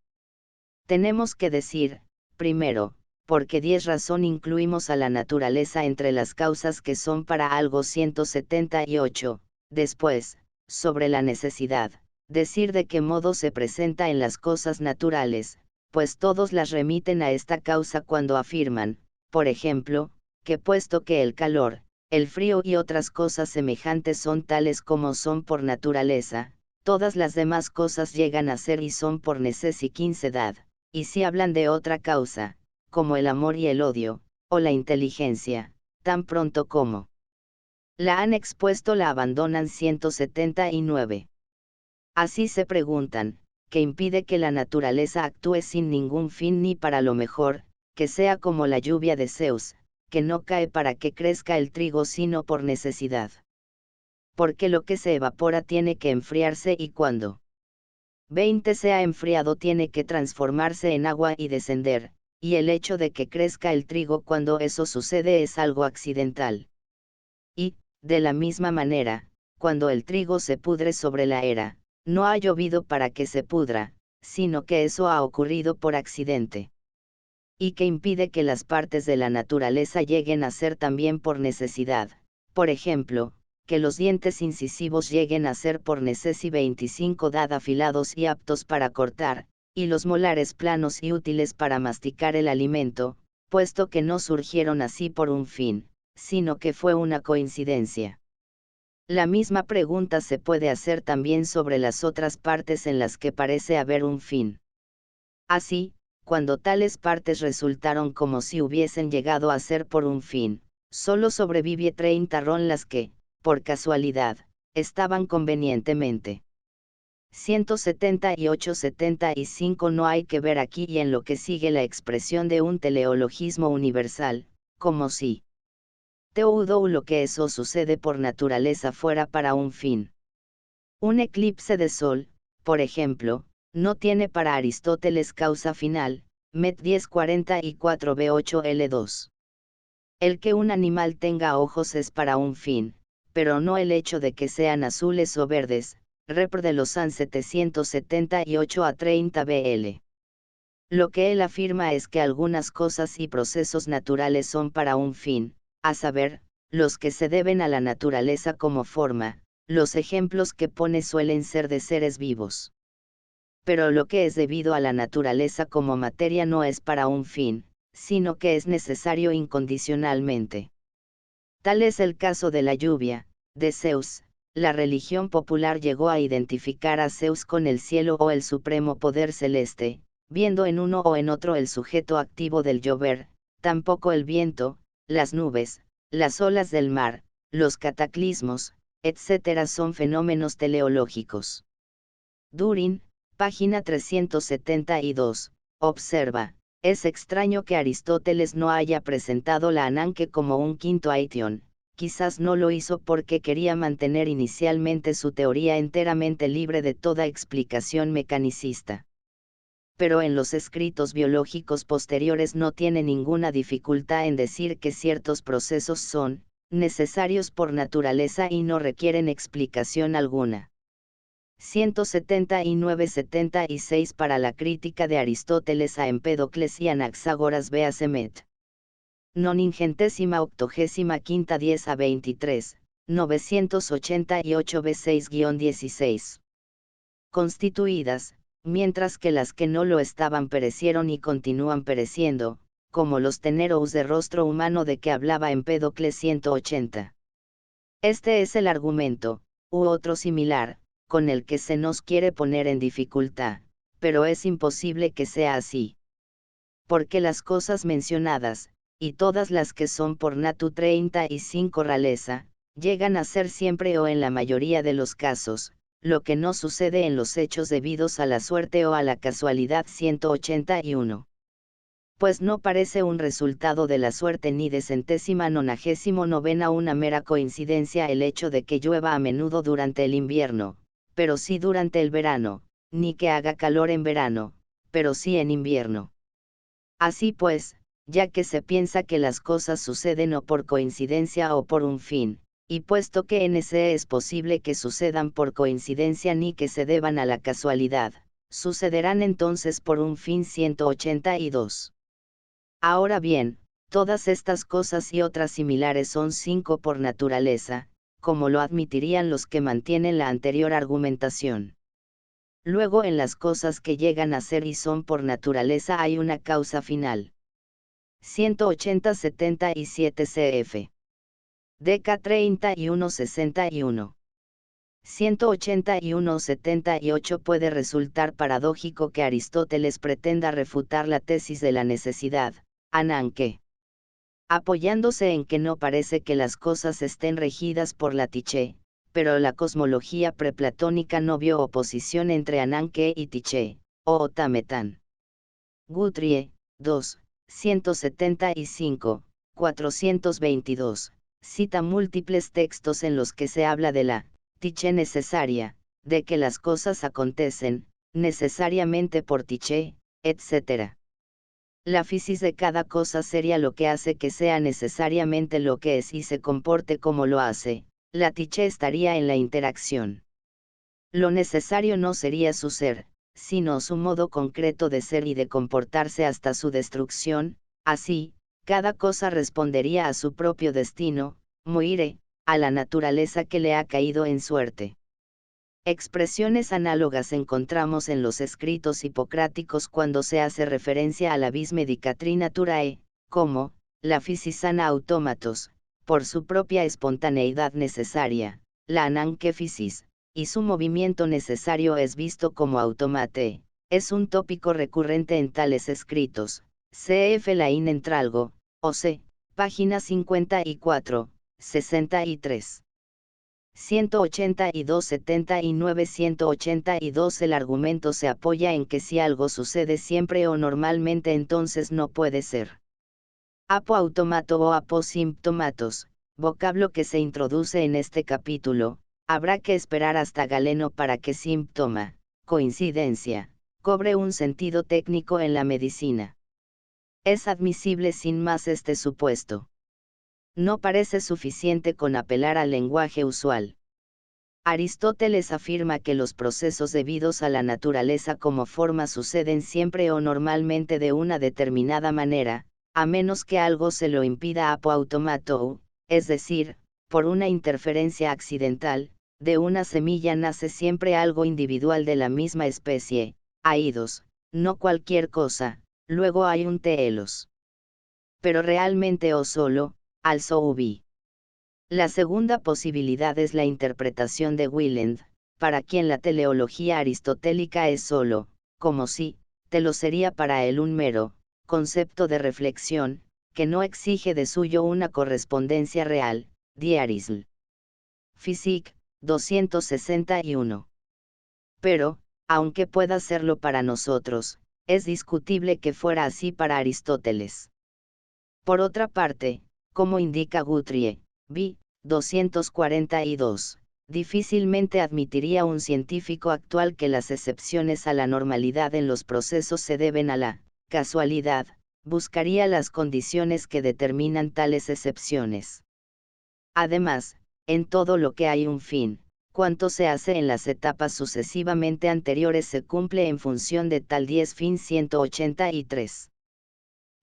Tenemos que decir, primero, por qué 10 razón incluimos a la naturaleza entre las causas que son para algo. 178, después, sobre la necesidad, decir de qué modo se presenta en las cosas naturales, pues todos las remiten a esta causa cuando afirman, por ejemplo, que puesto que el calor, el frío y otras cosas semejantes son tales como son por naturaleza, todas las demás cosas llegan a ser y son por necesidad. Y si hablan de otra causa, como el amor y el odio, o la inteligencia, tan pronto como la han expuesto la abandonan. 179. Así se preguntan, ¿qué impide que la naturaleza actúe sin ningún fin ni para lo mejor, que sea como la lluvia de Zeus, que no cae para que crezca el trigo sino por necesidad? Porque lo que se evapora tiene que enfriarse y cuando 20 se ha enfriado tiene que transformarse en agua y descender, y el hecho de que crezca el trigo cuando eso sucede es algo accidental. Y, de la misma manera, cuando el trigo se pudre sobre la era, no ha llovido para que se pudra, sino que eso ha ocurrido por accidente. Y que impide que las partes de la naturaleza lleguen a ser también por necesidad, por ejemplo, que los dientes incisivos lleguen a ser por necesidad 25 afilados y aptos para cortar, y los molares planos y útiles para masticar el alimento, puesto que no surgieron así por un fin, sino que fue una coincidencia. La misma pregunta se puede hacer también sobre las otras partes en las que parece haber un fin. Así, cuando tales partes resultaron como si hubiesen llegado a ser por un fin, solo sobrevive 30 ron las que, por casualidad, estaban convenientemente. 178-75 No hay que ver aquí y en lo que sigue la expresión de un teleologismo universal, como si todo lo que eso sucede por naturaleza fuera para un fin. Un eclipse de sol, por ejemplo, no tiene para Aristóteles causa final, Met 1044b8l2. El que un animal tenga ojos es para un fin, pero no el hecho de que sean azules o verdes, Repr de Lausanne 778 a 30 bl. Lo que él afirma es que algunas cosas y procesos naturales son para un fin, a saber, los que se deben a la naturaleza como forma. Los ejemplos que pone suelen ser de seres vivos. Pero lo que es debido a la naturaleza como materia no es para un fin, sino que es necesario incondicionalmente. Tal es el caso de la lluvia, de Zeus. La religión popular llegó a identificar a Zeus con el cielo o el supremo poder celeste, viendo en uno o en otro el sujeto activo del llover. Tampoco el viento, las nubes, las olas del mar, los cataclismos, etc. son fenómenos teleológicos. Durin, página 372, observa, es extraño que Aristóteles no haya presentado la Ananke como un quinto aition, quizás no lo hizo porque quería mantener inicialmente su teoría enteramente libre de toda explicación mecanicista. Pero en los escritos biológicos posteriores no tiene ninguna dificultad en decir que ciertos procesos son necesarios por naturaleza y no requieren explicación alguna. 179-76 para la crítica de Aristóteles a Empédocles y Anaxágoras Beasemet. Non 85 10 a 23, 988 B6-16. Constituidas, mientras que las que no lo estaban perecieron y continúan pereciendo, como los teneros de rostro humano de que hablaba Empédocles 180. Este es el argumento, u otro similar, con el que se nos quiere poner en dificultad, pero es imposible que sea así. Porque las cosas mencionadas, y todas las que son por natu 35 raleza, llegan a ser siempre o en la mayoría de los casos, lo que no sucede en los hechos debidos a la suerte o a la casualidad 181. Pues no parece un resultado de la suerte ni de 199ª una mera coincidencia el hecho de que llueva a menudo durante el invierno, pero sí durante el verano, ni que haga calor en verano, pero sí en invierno. Así pues, ya que se piensa que las cosas suceden o por coincidencia o por un fin, y puesto que NC es posible que sucedan por coincidencia ni que se deban a la casualidad, sucederán entonces por un fin 182. Ahora bien, todas estas cosas y otras similares son 5 por naturaleza, como lo admitirían los que mantienen la anterior argumentación. Luego en las cosas que llegan a ser y son por naturaleza hay una causa final. 180-77 cf. Deca 31-61. 181-78 puede resultar paradójico que Aristóteles pretenda refutar la tesis de la necesidad, Ananke, apoyándose en que no parece que las cosas estén regidas por la Tiché, pero la cosmología preplatónica no vio oposición entre Ananke y Tiché, o Otametán. Guthrie, 2, 175, 422, cita múltiples textos en los que se habla de la Tiché necesaria, de que las cosas acontecen, necesariamente por Tiché, etc. La fisis de cada cosa sería lo que hace que sea necesariamente lo que es y se comporte como lo hace. La Tiché estaría en la interacción. Lo necesario no sería su ser, sino su modo concreto de ser y de comportarse hasta su destrucción. Así, cada cosa respondería a su propio destino, moire, a la naturaleza que le ha caído en suerte. Expresiones análogas encontramos en los escritos hipocráticos cuando se hace referencia a la vis medicatrina naturae, como, la physisana automatos, por su propia espontaneidad necesaria, la ananke physis, y su movimiento necesario es visto como automate, es un tópico recurrente en tales escritos, cf. Laín Entralgo, o.c., página 54, 63. 182-79-182 El argumento se apoya en que si algo sucede siempre o normalmente entonces no puede ser Apoautomato o aposimptomatos, vocablo que se introduce en este capítulo, habrá que esperar hasta Galeno para que síntoma, coincidencia, cobre un sentido técnico en la medicina. Es admisible sin más este supuesto. No parece suficiente con apelar al lenguaje usual. Aristóteles afirma que los procesos debidos a la naturaleza como forma suceden siempre o normalmente de una determinada manera, a menos que algo se lo impida apoautomato, es decir, por una interferencia accidental, de una semilla nace siempre algo individual de la misma especie, aidos, no cualquier cosa, luego hay un telos. Pero realmente o solo, also ubi. La segunda posibilidad es la interpretación de Wieland, para quien la teleología aristotélica es solo, como si, te lo sería para él un mero, concepto de reflexión, que no exige de suyo una correspondencia real, diarism. Physique, 261. Pero, aunque pueda serlo para nosotros, es discutible que fuera así para Aristóteles. Por otra parte, como indica Guthrie, b. 242, difícilmente admitiría un científico actual que las excepciones a la normalidad en los procesos se deben a la casualidad, buscaría las condiciones que determinan tales excepciones. Además, en todo lo que hay un fin, cuanto se hace en las etapas sucesivamente anteriores se cumple en función de tal 10 fin 183.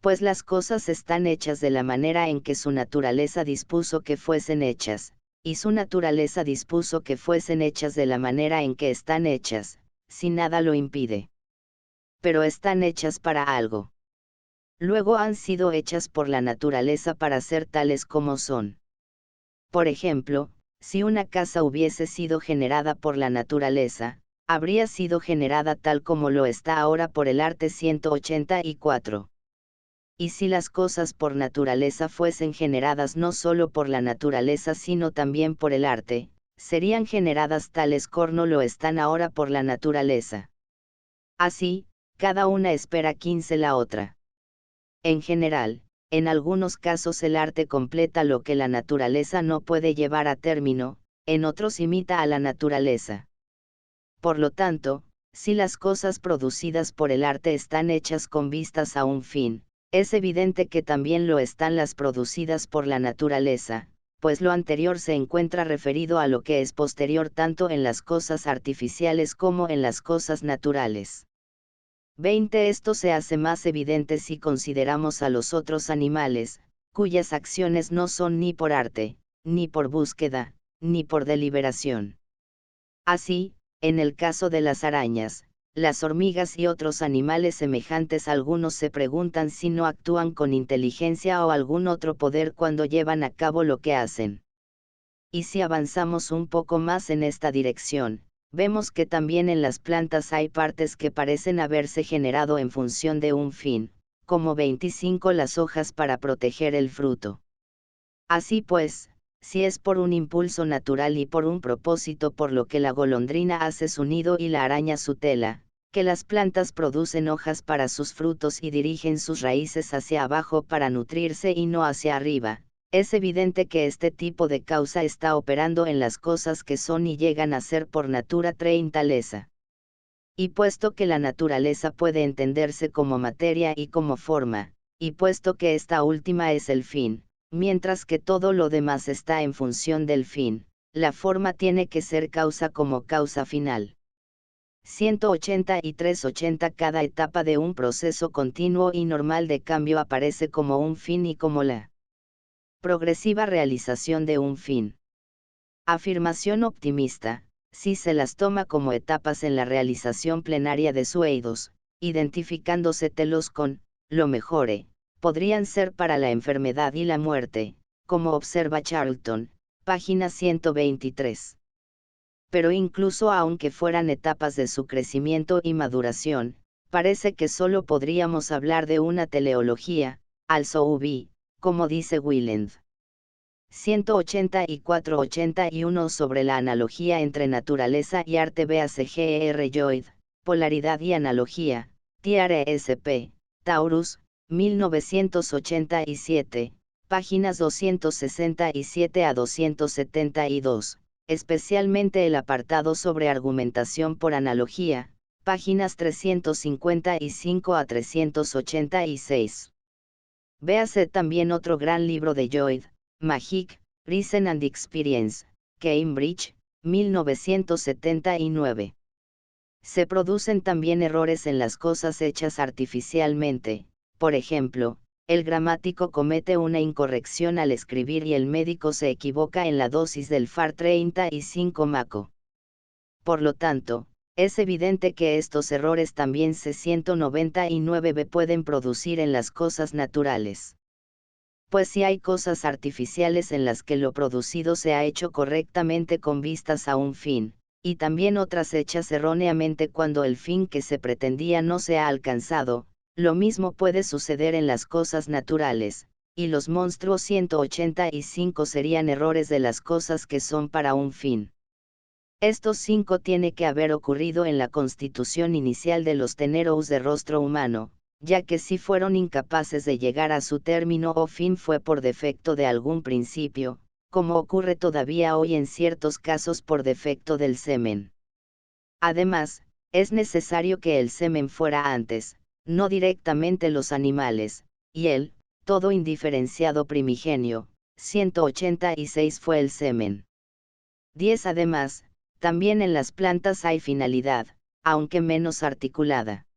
Pues las cosas están hechas de la manera en que su naturaleza dispuso que fuesen hechas, y su naturaleza dispuso que fuesen hechas de la manera en que están hechas, si nada lo impide. Pero están hechas para algo. Luego han sido hechas por la naturaleza para ser tales como son. Por ejemplo, si una casa hubiese sido generada por la naturaleza, habría sido generada tal como lo está ahora por el arte 184. Y si las cosas por naturaleza fuesen generadas no solo por la naturaleza sino también por el arte, serían generadas tales como lo están ahora por la naturaleza. Así, cada una espera 15 la otra. En general, en algunos casos el arte completa lo que la naturaleza no puede llevar a término, en otros imita a la naturaleza. Por lo tanto, si las cosas producidas por el arte están hechas con vistas a un fin, es evidente que también lo están las producidas por la naturaleza, pues lo anterior se encuentra referido a lo que es posterior tanto en las cosas artificiales como en las cosas naturales. 20. Esto se hace más evidente si consideramos a los otros animales, cuyas acciones no son ni por arte, ni por búsqueda, ni por deliberación. Así, en el caso de las arañas, las hormigas y otros animales semejantes algunos se preguntan si no actúan con inteligencia o algún otro poder cuando llevan a cabo lo que hacen. Y si avanzamos un poco más en esta dirección, vemos que también en las plantas hay partes que parecen haberse generado en función de un fin, como 25 las hojas para proteger el fruto. Así pues, si es por un impulso natural y por un propósito por lo que la golondrina hace su nido y la araña su tela, que las plantas producen hojas para sus frutos y dirigen sus raíces hacia abajo para nutrirse y no hacia arriba, es evidente que este tipo de causa está operando en las cosas que son y llegan a ser por natura treintaleza. Y puesto que la naturaleza puede entenderse como materia y como forma, y puesto que esta última es el fin, mientras que todo lo demás está en función del fin, la forma tiene que ser causa como causa final. 183-80 Cada etapa de un proceso continuo y normal de cambio aparece como un fin y como la progresiva realización de un fin. Afirmación optimista, si se las toma como etapas en la realización plenaria de su eidos, identificándose telos con lo mejore, podrían ser para la enfermedad y la muerte, como observa Charlton, página 123. Pero incluso aunque fueran etapas de su crecimiento y maduración, parece que solo podríamos hablar de una teleología, also ubi, como dice Wieland. 184-81 Sobre la analogía entre naturaleza y arte véase G.R. Lloyd, Polaridad y analogía, TRSP, Taurus, 1987, páginas 267 a 272, especialmente el apartado sobre argumentación por analogía, páginas 355 a 386. Véase también otro gran libro de Lloyd, Magic, Reason and Experience, Cambridge, 1979. Se producen también errores en las cosas hechas artificialmente. Por ejemplo, el gramático comete una incorrección al escribir y el médico se equivoca en la dosis del FAR 35 Maco. Por lo tanto, es evidente que estos errores también C199b pueden producir en las cosas naturales. Pues si hay cosas artificiales en las que lo producido se ha hecho correctamente con vistas a un fin, y también otras hechas erróneamente cuando el fin que se pretendía no se ha alcanzado, lo mismo puede suceder en las cosas naturales, y los monstruos 185 serían errores de las cosas que son para un fin. Estos 5 tiene que haber ocurrido en la constitución inicial de los teneros de rostro humano, ya que si fueron incapaces de llegar a su término o fin fue por defecto de algún principio, como ocurre todavía hoy en ciertos casos por defecto del semen. Además, es necesario que el semen fuera antes, no directamente los animales, y el, todo indiferenciado primigenio, 186 fue el semen. 10. Además, también en las plantas hay finalidad, aunque menos articulada.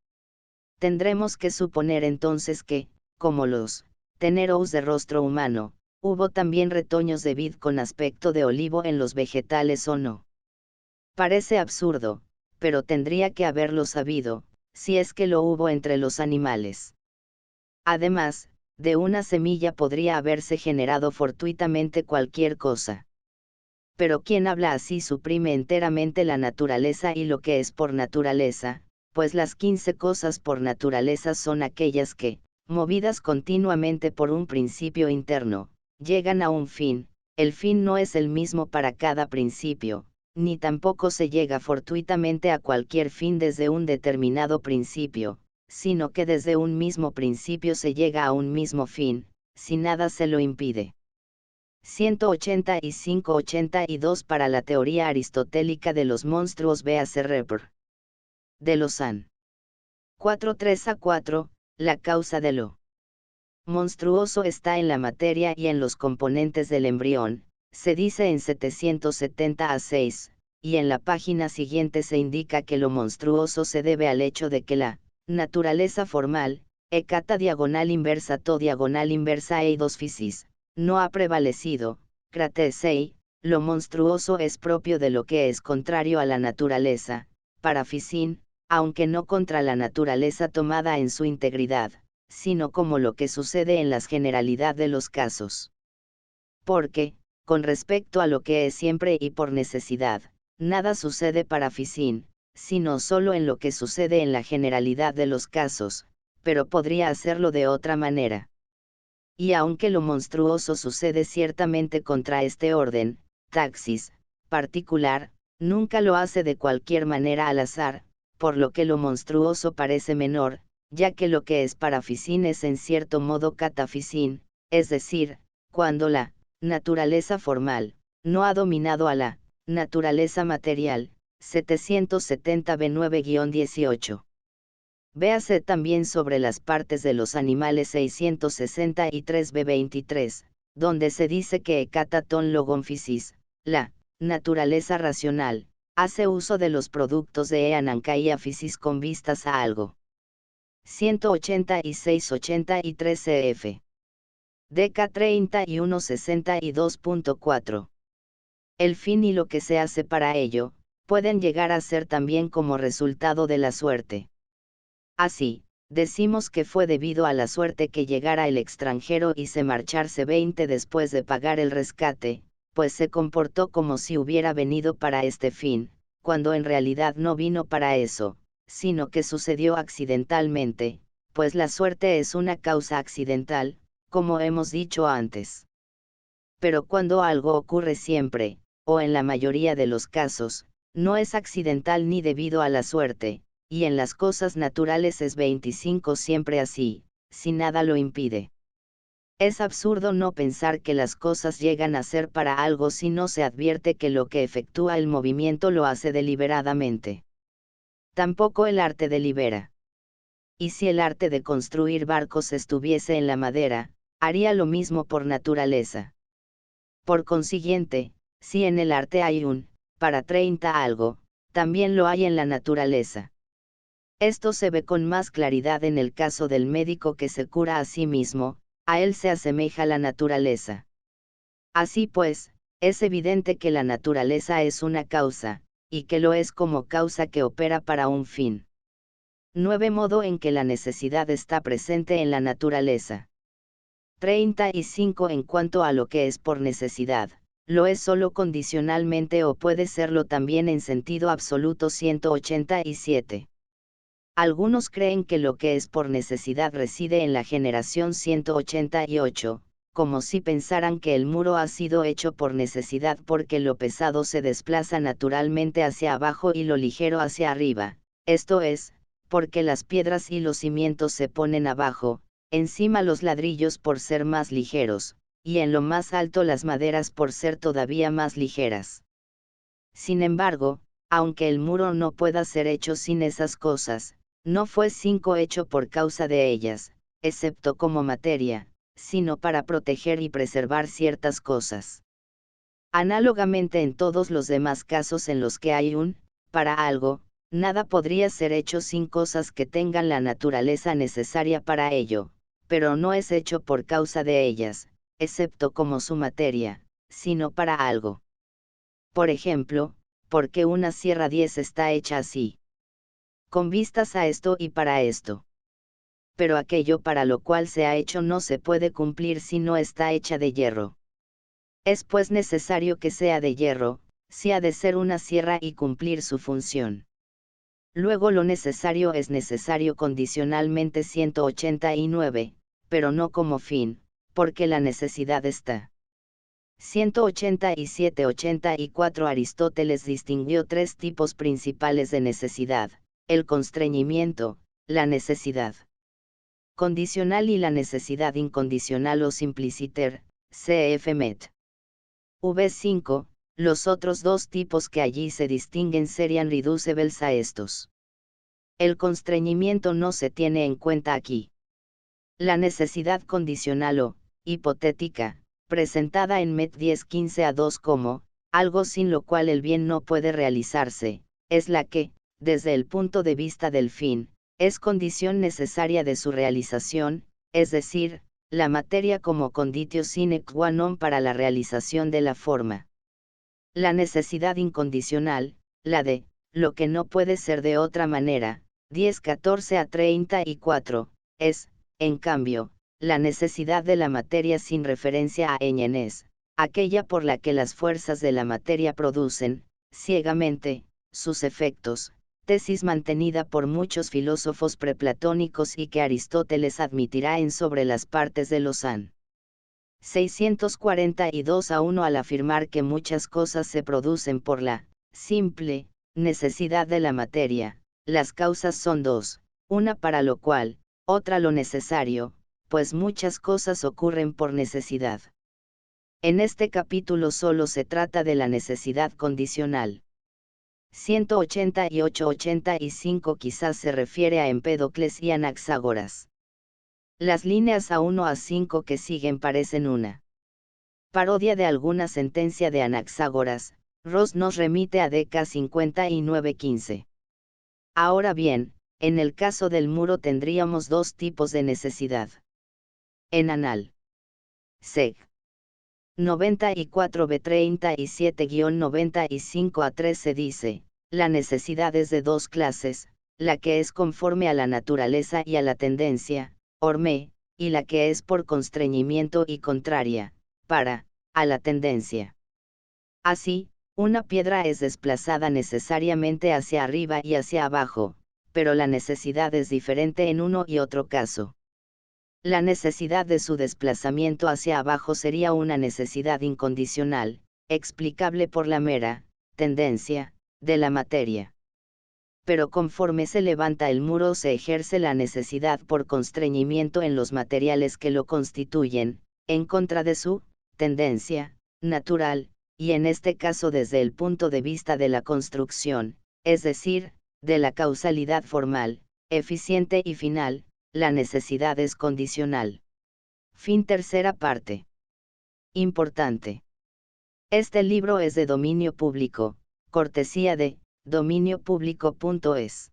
Tendremos que suponer entonces que, como los teneros de rostro humano, hubo también retoños de vid con aspecto de olivo en los vegetales o no. Parece absurdo, pero tendría que haberlo sabido, si es que lo hubo entre los animales. Además, de una semilla podría haberse generado fortuitamente cualquier cosa. Pero quien habla así suprime enteramente la naturaleza y lo que es por naturaleza, pues las 15 cosas por naturaleza son aquellas que, movidas continuamente por un principio interno, llegan a un fin. El fin no es el mismo para cada principio, ni tampoco se llega fortuitamente a cualquier fin desde un determinado principio, sino que desde un mismo principio se llega a un mismo fin, si nada se lo impide. 185-82 para la teoría aristotélica de los monstruos véase Repr. De Lausanne. 4.3-4, la causa de lo monstruoso está en la materia y en los componentes del embrión, se dice en 770-6, y en la página siguiente se indica que lo monstruoso se debe al hecho de que la naturaleza formal, ecata diagonal inversa to diagonal inversa eidos physis, no ha prevalecido, cratesei, lo monstruoso es propio de lo que es contrario a la naturaleza, para physin, aunque no contra la naturaleza tomada en su integridad, sino como lo que sucede en las generalidad de los casos. Porque, con respecto a lo que es siempre y por necesidad, nada sucede para physin, sino solo en lo que sucede en la generalidad de los casos, pero podría hacerlo de otra manera. Y aunque lo monstruoso sucede ciertamente contra este orden, taxis, particular, nunca lo hace de cualquier manera al azar, por lo que lo monstruoso parece menor, ya que lo que es para physin es en cierto modo cata physin, es decir, cuando la naturaleza formal no ha dominado a la naturaleza material. 770b9-18. Véase también sobre las partes de los animales 663b23, donde se dice que ecataton logon physis, la naturaleza racional, hace uso de los productos de eanancaia physis con vistas a algo. 186-83 cf. DK 3162.4. El fin y lo que se hace para ello, pueden llegar a ser también como resultado de la suerte. Así, decimos que fue debido a la suerte que llegara el extranjero y se marcharse 20 después de pagar el rescate, pues se comportó como si hubiera venido para este fin, cuando en realidad no vino para eso, sino que sucedió accidentalmente, pues la suerte es una causa accidental, como hemos dicho antes. Pero cuando algo ocurre siempre, o en la mayoría de los casos, no es accidental ni debido a la suerte, y en las cosas naturales es 25 siempre así, si nada lo impide. Es absurdo no pensar que las cosas llegan a ser para algo si no se advierte que lo que efectúa el movimiento lo hace deliberadamente. Tampoco el arte delibera. Y si el arte de construir barcos estuviese en la madera, haría lo mismo por naturaleza. Por consiguiente, si en el arte hay un, para 30 algo, también lo hay en la naturaleza. Esto se ve con más claridad en el caso del médico que se cura a sí mismo, a él se asemeja la naturaleza. Así pues, es evidente que la naturaleza es una causa, y que lo es como causa que opera para un fin. 9 Modo en que la necesidad está presente en la naturaleza. 35 En cuanto a lo que es por necesidad, lo es solo condicionalmente o puede serlo también en sentido absoluto. 187. Algunos creen que lo que es por necesidad reside en la generación. 188, como si pensaran que el muro ha sido hecho por necesidad porque lo pesado se desplaza naturalmente hacia abajo y lo ligero hacia arriba, esto es, porque las piedras y los cimientos se ponen abajo, encima los ladrillos por ser más ligeros, y en lo más alto las maderas por ser todavía más ligeras. Sin embargo, aunque el muro no pueda ser hecho sin esas cosas, no fue hecho por causa de ellas, excepto como materia, sino para proteger y preservar ciertas cosas. Análogamente en todos los demás casos en los que hay un, para algo, nada podría ser hecho sin cosas que tengan la naturaleza necesaria para ello, pero no es hecho por causa de ellas, excepto como su materia, sino para algo. Por ejemplo, ¿por qué una sierra 10 está hecha así? Con vistas a esto y para esto. Pero aquello para lo cual se ha hecho no se puede cumplir si no está hecha de hierro. Es pues necesario que sea de hierro, si ha de ser una sierra y cumplir su función. Luego lo necesario es necesario condicionalmente. 189, pero no como fin, porque la necesidad está. 187-84 Aristóteles distinguió 3 tipos principales de necesidad: el constreñimiento, la necesidad condicional y la necesidad incondicional o simpliciter, cf. Met. V5, los otros 2 tipos que allí se distinguen serían reducibles a estos. El constreñimiento no se tiene en cuenta aquí. La necesidad condicional o, hipotética, presentada en Met 10-15-2 como, algo sin lo cual el bien no puede realizarse, es la que, desde el punto de vista del fin, es condición necesaria de su realización, es decir, la materia como conditio sine qua non para la realización de la forma. La necesidad incondicional, la de, lo que no puede ser de otra manera, 10-14-34, es, en cambio, la necesidad de la materia sin referencia a ñes, aquella por la que las fuerzas de la materia producen, ciegamente, sus efectos, tesis mantenida por muchos filósofos preplatónicos y que Aristóteles admitirá en Sobre las partes de los an. 642-1 al afirmar que muchas cosas se producen por la simple necesidad de la materia. Las causas son 2, una para lo cual, otra lo necesario, pues muchas cosas ocurren por necesidad. En este capítulo solo se trata de la necesidad condicional. 188-85 quizás se refiere a Empédocles y Anaxágoras. Las líneas A1-5 que siguen parecen una parodia de alguna sentencia de Anaxágoras. Ross nos remite a DK 59-15. Ahora bien, en el caso del muro tendríamos 2 tipos de necesidad. En Anal. Seg. 94b37-95-3 se dice, la necesidad es de 2 clases, la que es conforme a la naturaleza y a la tendencia, orme, y la que es por constreñimiento y contraria, a la tendencia. Así, una piedra es desplazada necesariamente hacia arriba y hacia abajo, pero la necesidad es diferente en uno y otro caso. La necesidad de su desplazamiento hacia abajo sería una necesidad incondicional, explicable por la mera tendencia de la materia. pero conforme se levanta el muro se ejerce la necesidad por constreñimiento en los materiales que lo constituyen, en contra de su tendencia natural, y en este caso desde el punto de vista de la construcción, es decir, de la causalidad formal, eficiente y final, la necesidad es condicional. Fin tercera parte. Importante. Este libro es de dominio público, cortesía de dominiopublico.es.